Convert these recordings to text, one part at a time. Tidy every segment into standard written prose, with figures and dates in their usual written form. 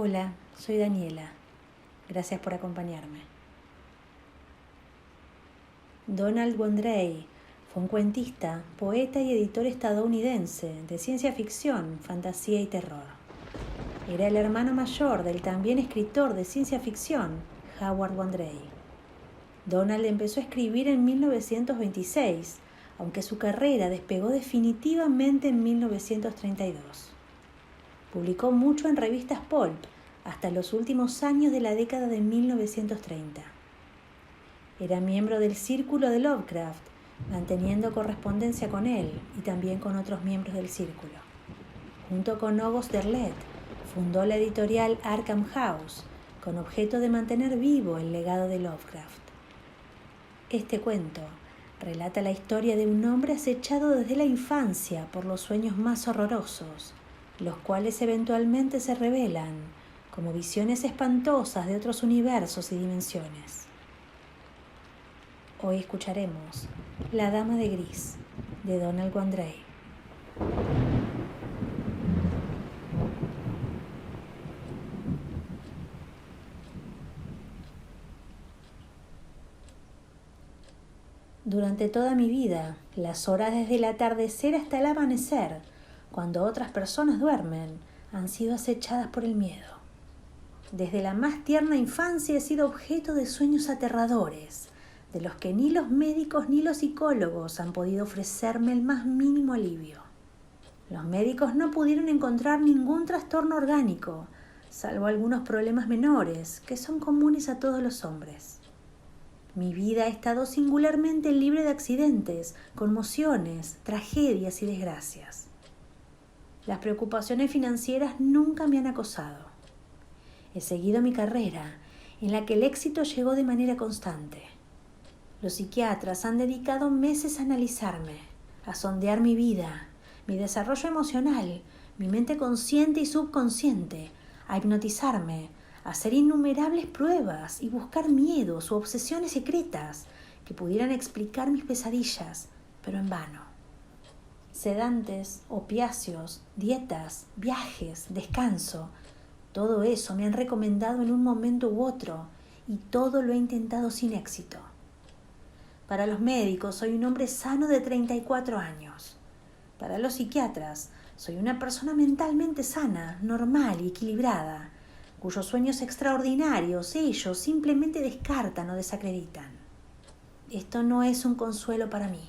Hola, soy Daniela. Gracias por acompañarme. Donald Wandrei fue un cuentista, poeta y editor estadounidense de ciencia ficción, fantasía y terror. Era el hermano mayor del también escritor de ciencia ficción, Howard Wandrei. Donald empezó a escribir en 1926, aunque su carrera despegó definitivamente en 1932. Publicó mucho en revistas pulp hasta los últimos años de la década de 1930. Era miembro del círculo de Lovecraft, manteniendo correspondencia con él y también con otros miembros del círculo. Junto con August Derleth, fundó la editorial Arkham House, con objeto de mantener vivo el legado de Lovecraft. Este cuento relata la historia de un hombre acechado desde la infancia por los sueños más horrorosos, los cuales eventualmente se revelan como visiones espantosas de otros universos y dimensiones. Hoy escucharemos La Dama de Gris, de Donald Wandrei. Durante toda mi vida, las horas desde el atardecer hasta el amanecer, cuando otras personas duermen, han sido acechadas por el miedo. Desde la más tierna infancia he sido objeto de sueños aterradores, de los que ni los médicos ni los psicólogos han podido ofrecerme el más mínimo alivio. Los médicos no pudieron encontrar ningún trastorno orgánico, salvo algunos problemas menores que son comunes a todos los hombres. Mi vida ha estado singularmente libre de accidentes, conmociones, tragedias y desgracias. Las preocupaciones financieras nunca me han acosado. He seguido mi carrera, en la que el éxito llegó de manera constante. Los psiquiatras han dedicado meses a analizarme, a sondear mi vida, mi desarrollo emocional, mi mente consciente y subconsciente, a hipnotizarme, a hacer innumerables pruebas y buscar miedos u obsesiones secretas que pudieran explicar mis pesadillas, pero en vano. Sedantes, opiáceos, dietas, viajes, descanso, todo eso me han recomendado en un momento u otro y todo lo he intentado sin éxito. Para los médicos soy un hombre sano de 34 años. Para los psiquiatras soy una persona mentalmente sana, normal y equilibrada, cuyos sueños extraordinarios ellos simplemente descartan o desacreditan. Esto no es un consuelo para mí.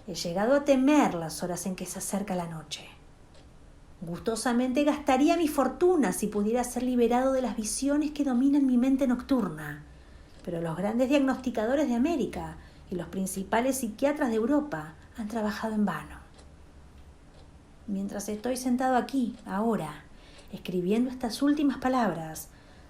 He llegado a temer las horas en que se acerca la noche. Gustosamente gastaría mi fortuna si pudiera ser liberado de las visiones que dominan mi mente nocturna, pero los grandes diagnosticadores de América y los principales psiquiatras de Europa han trabajado en vano. Mientras estoy sentado aquí, ahora, escribiendo estas últimas palabras,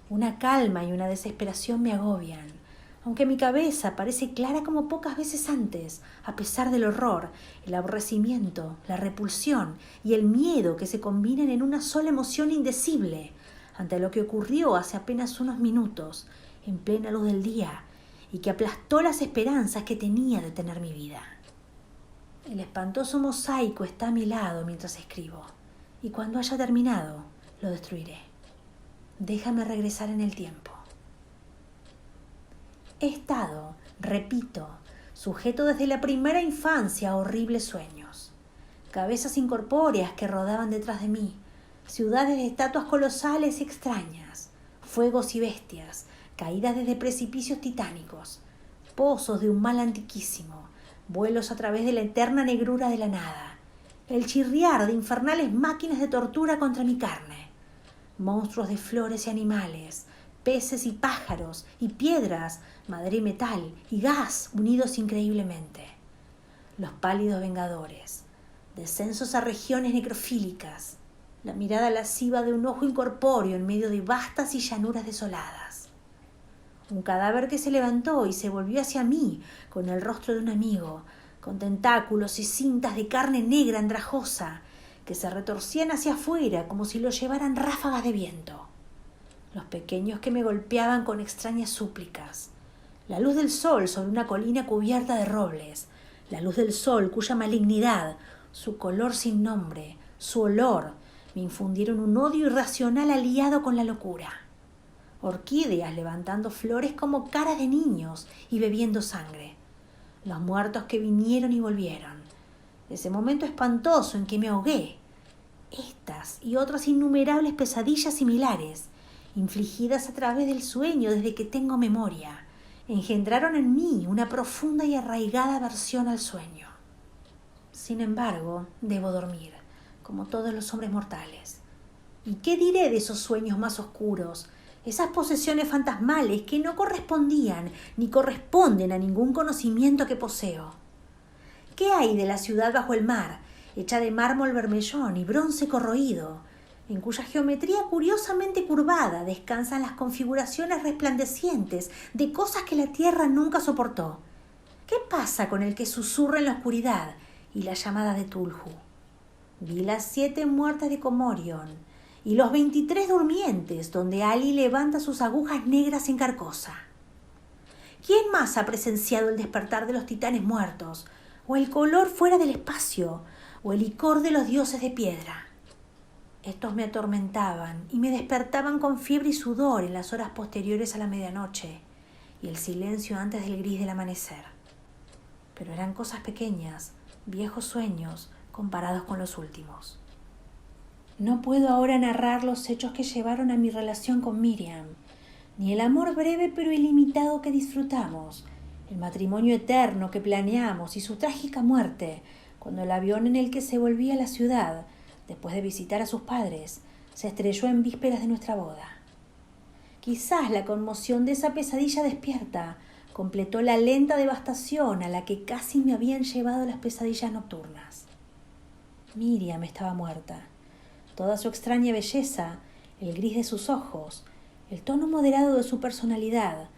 una calma y una desesperación me agobian, aunque mi cabeza parece clara como pocas veces antes, a pesar del horror, el aborrecimiento, la repulsión y el miedo que se combinan en una sola emoción indecible ante lo que ocurrió hace apenas unos minutos, en plena luz del día, y que aplastó las esperanzas que tenía de tener mi vida. El espantoso mosaico está a mi lado mientras escribo, y cuando haya terminado, lo destruiré. Déjame regresar en el tiempo. He estado, repito, sujeto desde la primera infancia a horribles sueños. Cabezas incorpóreas que rodaban detrás de mí, ciudades de estatuas colosales y extrañas, fuegos y bestias, caídas desde precipicios titánicos, pozos de un mal antiquísimo, vuelos a través de la eterna negrura de la nada, el chirriar de infernales máquinas de tortura contra mi carne, monstruos de flores y animales, peces y pájaros y piedras, madera y metal y gas unidos increíblemente. Los pálidos vengadores, descensos a regiones necrofílicas, la mirada lasciva de un ojo incorpóreo en medio de vastas y llanuras desoladas. Un cadáver que se levantó y se volvió hacia mí con el rostro de un amigo, con tentáculos y cintas de carne negra andrajosa que se retorcían hacia afuera como si lo llevaran ráfagas de viento. Los pequeños que me golpeaban con extrañas súplicas. La luz del sol sobre una colina cubierta de robles. La luz del sol cuya malignidad, su color sin nombre, su olor, me infundieron un odio irracional aliado con la locura. Orquídeas levantando flores como caras de niños y bebiendo sangre. Los muertos que vinieron y volvieron. Ese momento espantoso en que me ahogué. Estas y otras innumerables pesadillas similares, infligidas a través del sueño desde que tengo memoria, engendraron en mí una profunda y arraigada aversión al sueño. Sin embargo, debo dormir, como todos los hombres mortales. ¿Y qué diré de esos sueños más oscuros? Esas posesiones fantasmales que no correspondían ni corresponden a ningún conocimiento que poseo. ¿Qué hay de la ciudad bajo el mar, hecha de mármol bermellón y bronce corroído, en cuya geometría curiosamente curvada descansan las configuraciones resplandecientes de cosas que la tierra nunca soportó? ¿Qué pasa con el que susurra en la oscuridad y la llamada de Tulhu? Vi las 7 muertes de Comorion y los 23 durmientes donde Ali levanta sus agujas negras en Carcosa. ¿Quién más ha presenciado el despertar de los titanes muertos, o el color fuera del espacio, o el licor de los dioses de piedra? Estos me atormentaban y me despertaban con fiebre y sudor en las horas posteriores a la medianoche y el silencio antes del gris del amanecer. Pero eran cosas pequeñas, viejos sueños, comparados con los últimos. No puedo ahora narrar los hechos que llevaron a mi relación con Miriam, ni el amor breve pero ilimitado que disfrutamos, el matrimonio eterno que planeamos y su trágica muerte, cuando el avión en el que se volvía a la ciudad, después de visitar a sus padres, se estrelló en vísperas de nuestra boda. Quizás la conmoción de esa pesadilla despierta completó la lenta devastación a la que casi me habían llevado las pesadillas nocturnas. Miriam estaba muerta. Toda su extraña belleza, el gris de sus ojos, el tono moderado de su personalidad,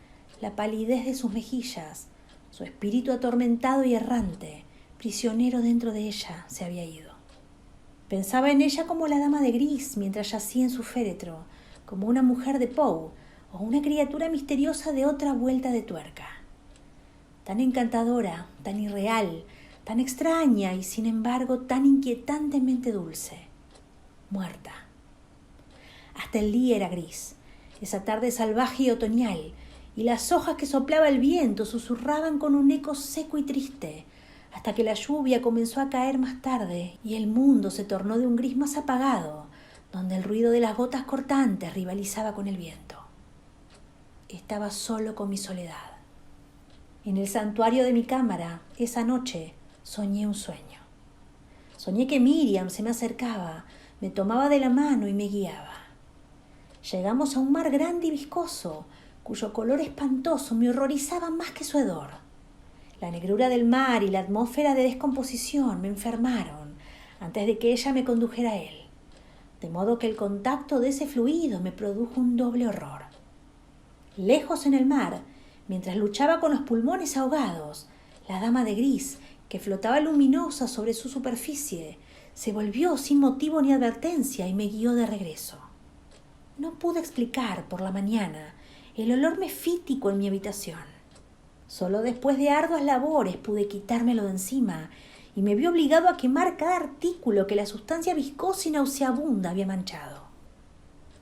la palidez de sus mejillas, su espíritu atormentado y errante, prisionero dentro de ella, se había ido. Pensaba en ella como la dama de gris mientras yacía en su féretro, como una mujer de Poe o una criatura misteriosa de otra vuelta de tuerca. Tan encantadora, tan irreal, tan extraña y sin embargo tan inquietantemente dulce. Muerta. Hasta el día era gris, esa tarde salvaje y otoñal, y las hojas que soplaba el viento susurraban con un eco seco y triste, hasta que la lluvia comenzó a caer más tarde y el mundo se tornó de un gris más apagado, donde el ruido de las gotas cortantes rivalizaba con el viento. Estaba solo con mi soledad. En el santuario de mi cámara, esa noche, soñé un sueño. Soñé que Miriam se me acercaba, me tomaba de la mano y me guiaba. Llegamos a un mar grande y viscoso, cuyo color espantoso me horrorizaba más que su hedor. La negrura del mar y la atmósfera de descomposición me enfermaron antes de que ella me condujera a él, de modo que el contacto de ese fluido me produjo un doble horror. Lejos en el mar, mientras luchaba con los pulmones ahogados, la dama de gris, que flotaba luminosa sobre su superficie, se volvió sin motivo ni advertencia y me guió de regreso. No pude explicar por la mañana el olor mefítico en mi habitación. Solo después de arduas labores pude quitármelo de encima y me vi obligado a quemar cada artículo que la sustancia viscosa y nauseabunda había manchado.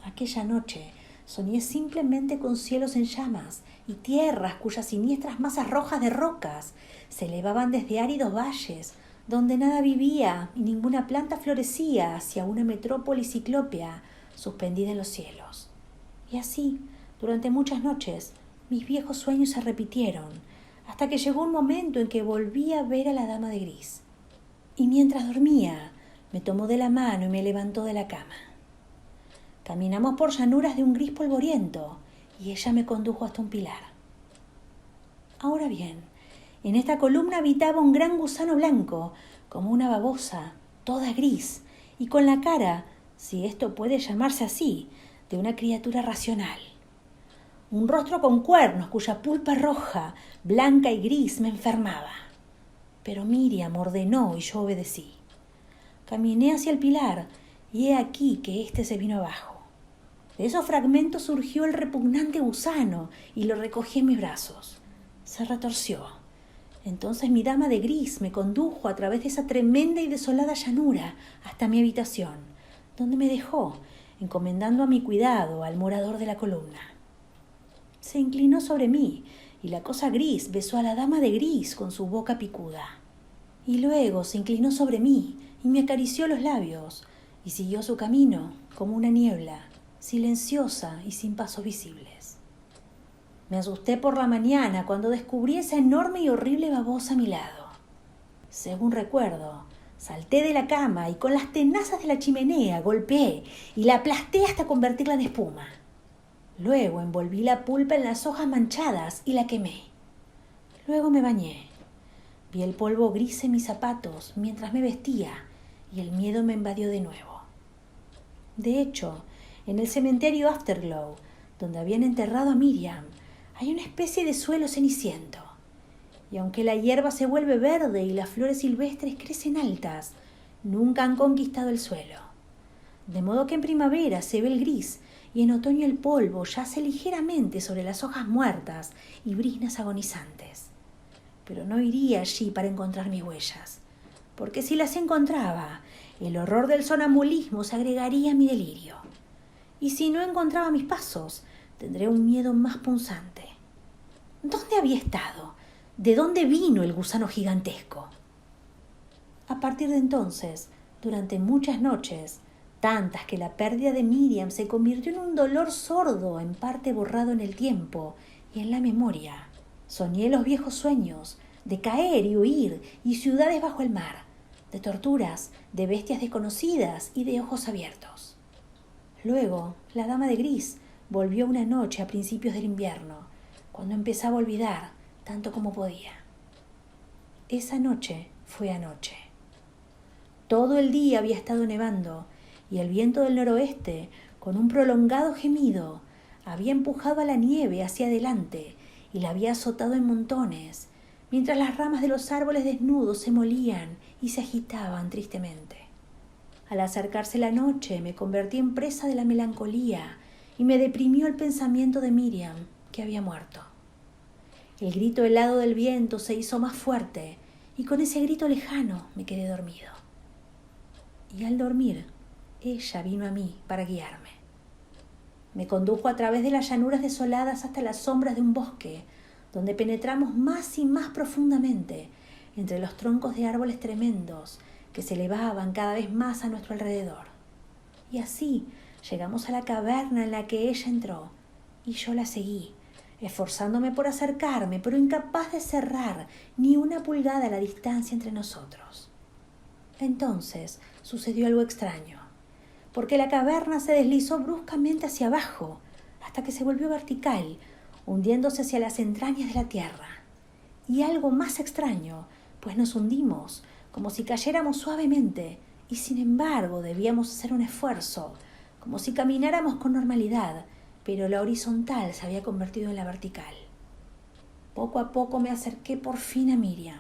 Aquella noche soñé simplemente con cielos en llamas y tierras cuyas siniestras masas rojas de rocas se elevaban desde áridos valles donde nada vivía y ninguna planta florecía hacia una metrópoli ciclópea suspendida en los cielos. Y así, durante muchas noches, mis viejos sueños se repitieron, hasta que llegó un momento en que volví a ver a la dama de gris. Y mientras dormía, me tomó de la mano y me levantó de la cama. Caminamos por llanuras de un gris polvoriento, y ella me condujo hasta un pilar. Ahora bien, en esta columna habitaba un gran gusano blanco, como una babosa, toda gris, y con la cara, si esto puede llamarse así, de una criatura racional. Un rostro con cuernos cuya pulpa roja, blanca y gris me enfermaba. Pero Miriam ordenó y yo obedecí. Caminé hacia el pilar y he aquí que éste se vino abajo. De esos fragmentos surgió el repugnante gusano y lo recogí en mis brazos. Se retorció. Entonces mi dama de gris me condujo a través de esa tremenda y desolada llanura hasta mi habitación, donde me dejó, encomendando a mi cuidado al morador de la columna. Se inclinó sobre mí, y la cosa gris besó a la dama de gris con su boca picuda. Y luego se inclinó sobre mí y me acarició los labios, y siguió su camino como una niebla, silenciosa y sin pasos visibles. Me asusté por la mañana cuando descubrí esa enorme y horrible babosa a mi lado. Según recuerdo, salté de la cama y con las tenazas de la chimenea golpeé y la aplasté hasta convertirla en espuma. Luego envolví la pulpa en las hojas manchadas y la quemé. Luego me bañé. Vi el polvo gris en mis zapatos mientras me vestía y el miedo me invadió de nuevo. De hecho, en el cementerio Afterglow, donde habían enterrado a Miriam, hay una especie de suelo ceniciento. Y aunque la hierba se vuelve verde y las flores silvestres crecen altas, nunca han conquistado el suelo. De modo que en primavera se ve el gris y en otoño el polvo yace ligeramente sobre las hojas muertas y briznas agonizantes. Pero no iría allí para encontrar mis huellas, porque si las encontraba, el horror del sonambulismo se agregaría a mi delirio. Y si no encontraba mis pasos, tendré un miedo más punzante. ¿Dónde había estado? ¿De dónde vino el gusano gigantesco? A partir de entonces, durante muchas noches, tantas que la pérdida de Miriam se convirtió en un dolor sordo, en parte borrado en el tiempo y en la memoria, soñé los viejos sueños de caer y huir y ciudades bajo el mar, de torturas, de bestias desconocidas y de ojos abiertos. Luego, la dama de gris volvió una noche a principios del invierno, cuando empezaba a olvidar tanto como podía. Esa noche fue anoche. Todo el día había estado nevando y el viento del noroeste, con un prolongado gemido, había empujado a la nieve hacia adelante y la había azotado en montones, mientras las ramas de los árboles desnudos se molían y se agitaban tristemente. Al acercarse la noche me convertí en presa de la melancolía y me deprimió el pensamiento de Miriam, que había muerto. El grito helado del viento se hizo más fuerte y con ese grito lejano me quedé dormido. Y al dormir, ella vino a mí para guiarme. Me condujo a través de las llanuras desoladas hasta las sombras de un bosque, donde penetramos más y más profundamente entre los troncos de árboles tremendos que se elevaban cada vez más a nuestro alrededor. Y así llegamos a la caverna en la que ella entró, y yo la seguí, esforzándome por acercarme, pero incapaz de cerrar ni una pulgada la distancia entre nosotros. Entonces sucedió algo extraño, porque la caverna se deslizó bruscamente hacia abajo, hasta que se volvió vertical, hundiéndose hacia las entrañas de la tierra. Y algo más extraño, pues nos hundimos, como si cayéramos suavemente, y sin embargo debíamos hacer un esfuerzo, como si camináramos con normalidad, pero la horizontal se había convertido en la vertical. Poco a poco me acerqué por fin a Miriam,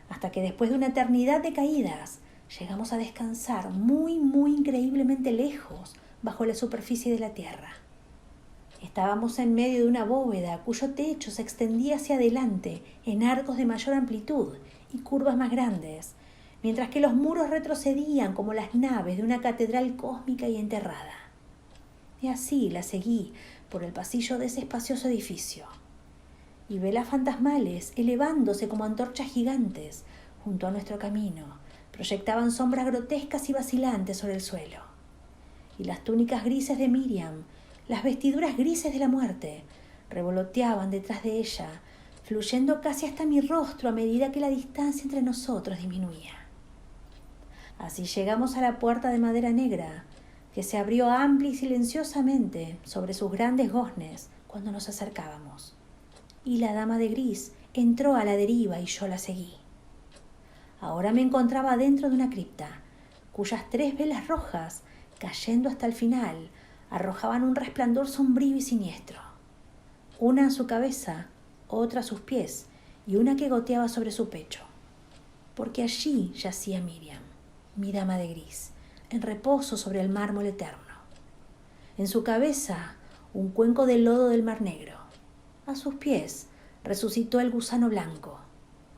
hasta que después de una eternidad de caídas, llegamos a descansar muy increíblemente lejos bajo la superficie de la tierra. Estábamos en medio de una bóveda cuyo techo se extendía hacia adelante en arcos de mayor amplitud y curvas más grandes, mientras que los muros retrocedían como las naves de una catedral cósmica y enterrada. Y así la seguí por el pasillo de ese espacioso edificio, y velas fantasmales elevándose como antorchas gigantes junto a nuestro camino, proyectaban sombras grotescas y vacilantes sobre el suelo. Y las túnicas grises de Miriam, las vestiduras grises de la muerte, revoloteaban detrás de ella, fluyendo casi hasta mi rostro a medida que la distancia entre nosotros disminuía. Así llegamos a la puerta de madera negra, que se abrió amplia y silenciosamente sobre sus grandes goznes cuando nos acercábamos. Y la dama de gris entró a la deriva y yo la seguí. Ahora me encontraba dentro de una cripta, cuyas 3 velas rojas, cayendo hasta el final, arrojaban un resplandor sombrío y siniestro. Una a su cabeza, otra a sus pies y una que goteaba sobre su pecho. Porque allí yacía Miriam, mi dama de gris, en reposo sobre el mármol eterno. En su cabeza, un cuenco de lodo del Mar Negro. A sus pies, resucitó el gusano blanco.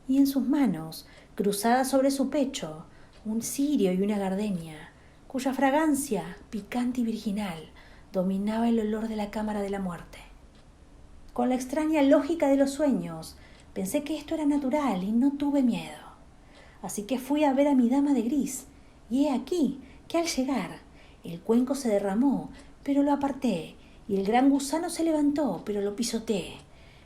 Y en sus manos, cruzadas sobre su pecho, un cirio y una gardenia, cuya fragancia, picante y virginal, dominaba el olor de la cámara de la muerte. Con la extraña lógica de los sueños, pensé que esto era natural y no tuve miedo. Así que fui a ver a mi dama de gris, y he aquí que al llegar, el cuenco se derramó, pero lo aparté, y el gran gusano se levantó, pero lo pisoteé,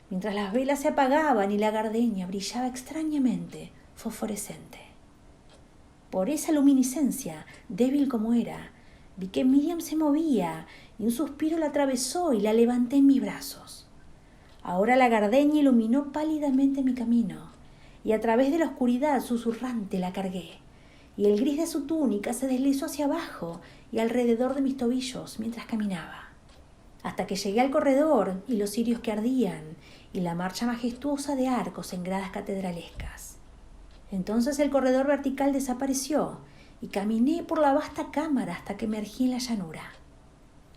mientras las velas se apagaban y la gardenia brillaba extrañamente, fosforescente. Por esa luminiscencia, débil como era, vi que Miriam se movía, y un suspiro la atravesó y la levanté en mis brazos. Ahora la gardenia iluminó pálidamente mi camino, y a través de la oscuridad susurrante la cargué, y el gris de su túnica se deslizó hacia abajo y alrededor de mis tobillos mientras caminaba, hasta que llegué al corredor y los cirios que ardían, y la marcha majestuosa de arcos en gradas catedralescas. Entonces el corredor vertical desapareció, y caminé por la vasta cámara hasta que emergí en la llanura.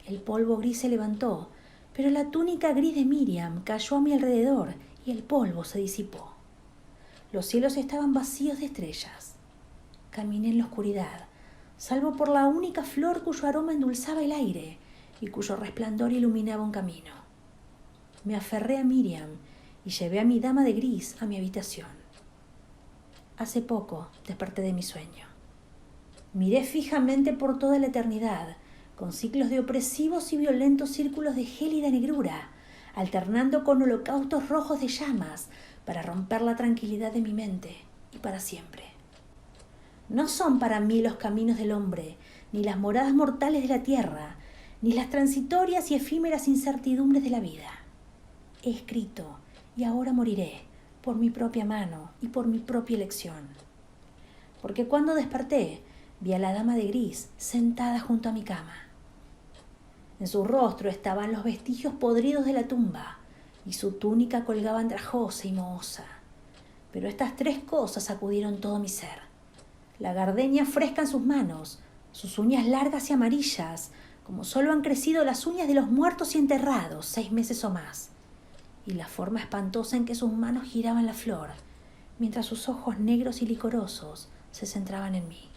El polvo gris se levantó, pero la túnica gris de Miriam cayó a mi alrededor y el polvo se disipó. Los cielos estaban vacíos de estrellas. Caminé en la oscuridad, salvo por la única flor cuyo aroma endulzaba el aire y cuyo resplandor iluminaba un camino. Me aferré a Miriam y llevé a mi dama de gris a mi habitación. Hace poco desperté de mi sueño. Miré fijamente por toda la eternidad, con ciclos de opresivos y violentos círculos de gélida negrura, alternando con holocaustos rojos de llamas para romper la tranquilidad de mi mente y para siempre. No son para mí los caminos del hombre, ni las moradas mortales de la tierra, ni las transitorias y efímeras incertidumbres de la vida. He escrito, y ahora moriré, por mi propia mano y por mi propia elección. Porque cuando desperté, vi a la dama de gris sentada junto a mi cama. En su rostro estaban los vestigios podridos de la tumba, y su túnica colgaba andrajosa y mohosa. Pero estas tres cosas sacudieron todo mi ser. La gardenia fresca en sus manos, sus uñas largas y amarillas, como solo han crecido las uñas de los muertos y enterrados 6 meses o más, y la forma espantosa en que sus manos giraban la flor, mientras sus ojos negros y licorosos se centraban en mí.